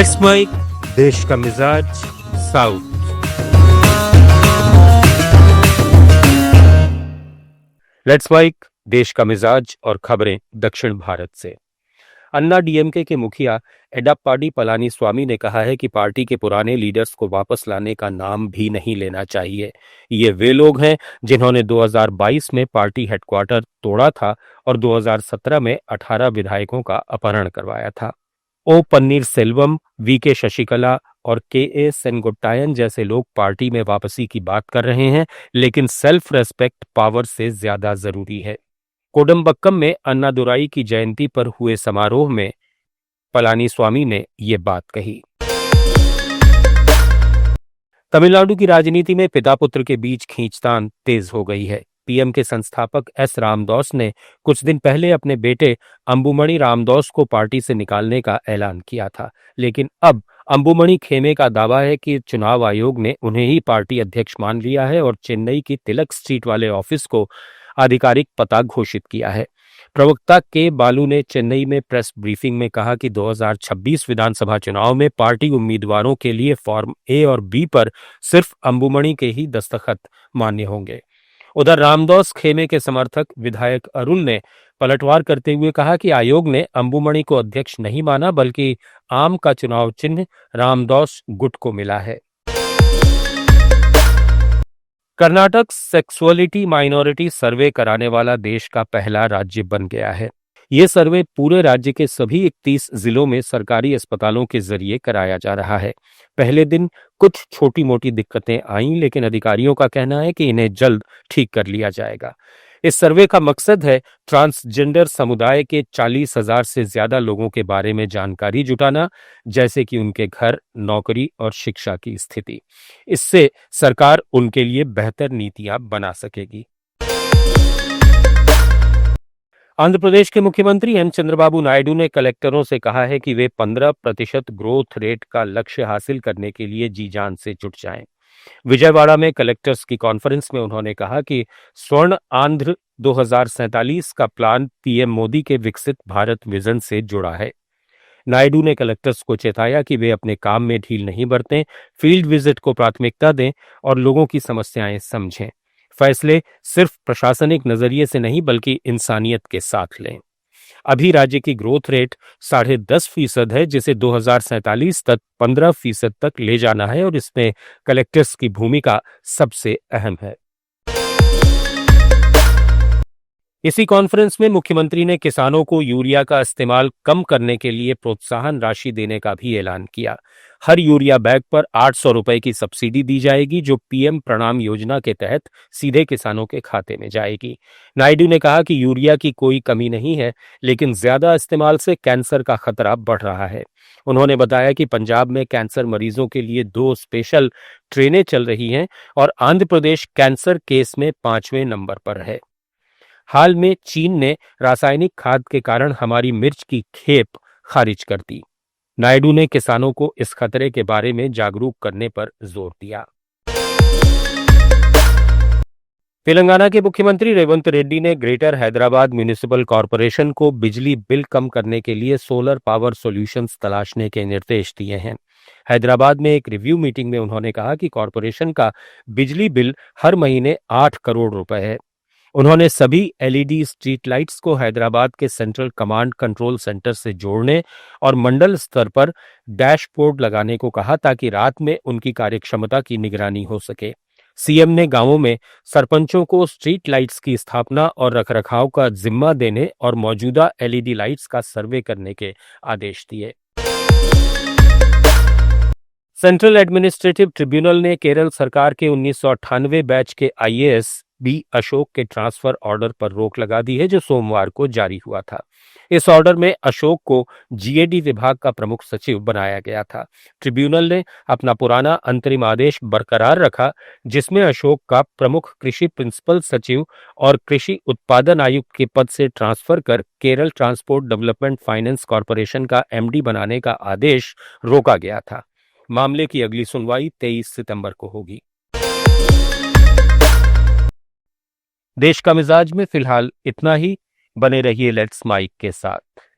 Let's mic देश का मिजाज साउथ। लेट्स माइक देश का मिजाज और खबरें दक्षिण भारत से। अन्ना डीएमके के मुखिया एडप्पाडी पलानीस्वामी ने कहा है कि पार्टी के पुराने लीडर्स को वापस लाने का नाम भी नहीं लेना चाहिए। ये वे लोग हैं जिन्होंने 2022 में पार्टी हेडक्वार्टर तोड़ा था और 2017 में 18 विधायकों का अपहरण करवाया था। ओ पन्नीर सेल्वम, वीके शशिकला और के सेनगोट्टायन जैसे लोग पार्टी में वापसी की बात कर रहे हैं, लेकिन सेल्फ रेस्पेक्ट पावर से ज्यादा जरूरी है। कोडम्बक्कम में अन्नादुराई की जयंती पर हुए समारोह में पलानीस्वामी ने ये बात कही। तमिलनाडु की राजनीति में पिता पुत्र के बीच खींचतान तेज हो गई है। पीएम के संस्थापक एस रामदोस ने कुछ दिन पहले अपने बेटे अंबुमणि रामदोस को पार्टी से निकालने का ऐलान किया था, लेकिन अब अंबुमणि खेमे का दावा है कि चुनाव आयोग ने उन्हें ही पार्टी अध्यक्ष मान लिया है और चेन्नई की तिलक स्ट्रीट वाले ऑफिस को आधिकारिक पता घोषित किया है। प्रवक्ता के बालू ने चेन्नई में प्रेस ब्रीफिंग में कहा कि 2026 विधानसभा चुनाव में पार्टी उम्मीदवारों के लिए फॉर्म ए और बी पर सिर्फ अंबुमणि के ही दस्तखत मान्य होंगे। उधर रामदोस खेमे के समर्थक विधायक अरुण ने पलटवार करते हुए कहा कि आयोग ने अंबुमणि को अध्यक्ष नहीं माना, बल्कि आम का चुनाव चिन्ह रामदोस गुट को मिला है। कर्नाटक सेक्सुअलिटी माइनॉरिटी सर्वे कराने वाला देश का पहला राज्य बन गया है। ये सर्वे पूरे राज्य के सभी 31 जिलों में सरकारी अस्पतालों के जरिए कराया जा रहा है। पहले दिन कुछ छोटी मोटी दिक्कतें आईं, लेकिन अधिकारियों का कहना है कि इन्हें जल्द ठीक कर लिया जाएगा। इस सर्वे का मकसद है ट्रांसजेंडर समुदाय के 40,000 से ज्यादा लोगों के बारे में जानकारी जुटाना, जैसे कि उनके घर, नौकरी और शिक्षा की स्थिति। इससे सरकार उनके लिए बेहतर नीतियां बना सकेगी। आंध्र प्रदेश के मुख्यमंत्री एन चंद्रबाबू नायडू ने कलेक्टरों से कहा है कि वे 15% ग्रोथ रेट का लक्ष्य हासिल करने के लिए जी जान से जुट जाएं। विजयवाड़ा में कलेक्टर्स की कॉन्फ्रेंस में उन्होंने कहा कि स्वर्ण आंध्र 2047 का प्लान पीएम मोदी के विकसित भारत विजन से जुड़ा है। नायडू ने कलेक्टर्स को चेताया कि वे अपने काम में ढील नहीं बरतें, फील्ड विजिट को प्राथमिकता दें और लोगों की समस्याएं समझें। फैसले सिर्फ प्रशासनिक नजरिए से नहीं, बल्कि इंसानियत के साथ लें। अभी राज्य की ग्रोथ रेट 10.5% है, जिसे 2047 तक 15% तक ले जाना है और इसमें कलेक्टर्स की भूमिका सबसे अहम है। इसी कॉन्फ्रेंस में मुख्यमंत्री ने किसानों को यूरिया का इस्तेमाल कम करने के लिए प्रोत्साहन राशि देने का भी ऐलान किया। हर यूरिया बैग पर 800 रुपए की सब्सिडी दी जाएगी, जो पीएम प्रणाम योजना के तहत सीधे किसानों के खाते में जाएगी। नायडू ने कहा कि यूरिया की कोई कमी नहीं है, लेकिन ज्यादा इस्तेमाल से कैंसर का खतरा बढ़ रहा है। उन्होंने बताया कि पंजाब में कैंसर मरीजों के लिए 2 स्पेशल ट्रेनें चल रही हैं और आंध्र प्रदेश कैंसर केस में 5वें नंबर पर है। हाल में चीन ने रासायनिक खाद के कारण हमारी मिर्च की खेप खारिज कर दी। नायडू ने किसानों को इस खतरे के बारे में जागरूक करने पर जोर दिया। तेलंगाना के मुख्यमंत्री रेवंत रेड्डी ने ग्रेटर हैदराबाद म्युनिसिपल कॉरपोरेशन को बिजली बिल कम करने के लिए सोलर पावर सॉल्यूशंस तलाशने के निर्देश दिए हैं। हैदराबाद में एक रिव्यू मीटिंग में उन्होंने कहा कि कॉरपोरेशन का बिजली बिल हर महीने 8 करोड़ रुपए है। उन्होंने सभी एलईडी स्ट्रीट लाइट्स को हैदराबाद के सेंट्रल कमांड कंट्रोल सेंटर से जोड़ने और मंडल स्तर पर डैशबोर्ड लगाने को कहा, ताकि रात में उनकी कार्यक्षमता की निगरानी हो सके। सीएम ने गांवों में सरपंचों को स्ट्रीट लाइट्स की स्थापना और रखरखाव का जिम्मा देने और मौजूदा एलईडी लाइट्स का सर्वे करने के आदेश दिए। सेंट्रल एडमिनिस्ट्रेटिव ट्रिब्यूनल ने केरल सरकार के 1998 बैच के आईएएस बी अशोक के ट्रांसफर ऑर्डर पर रोक लगा दी है, जो सोमवार को जारी हुआ था। इस ऑर्डर में अशोक को जीएडी विभाग का प्रमुख सचिव बनाया गया था। ट्रिब्यूनल ने अपना पुराना अंतरिम आदेश बरकरार रखा, जिसमें अशोक का प्रमुख कृषि प्रिंसिपल सचिव और कृषि उत्पादन आयुक्त के पद से ट्रांसफर कर Kerala transport development finance corporation का एमडी बनाने का आदेश रोका गया था। मामले की अगली सुनवाई 23 सितंबर को होगी। देश का मिजाज में फिलहाल इतना ही। बने रहिए लेट्स माइक के साथ।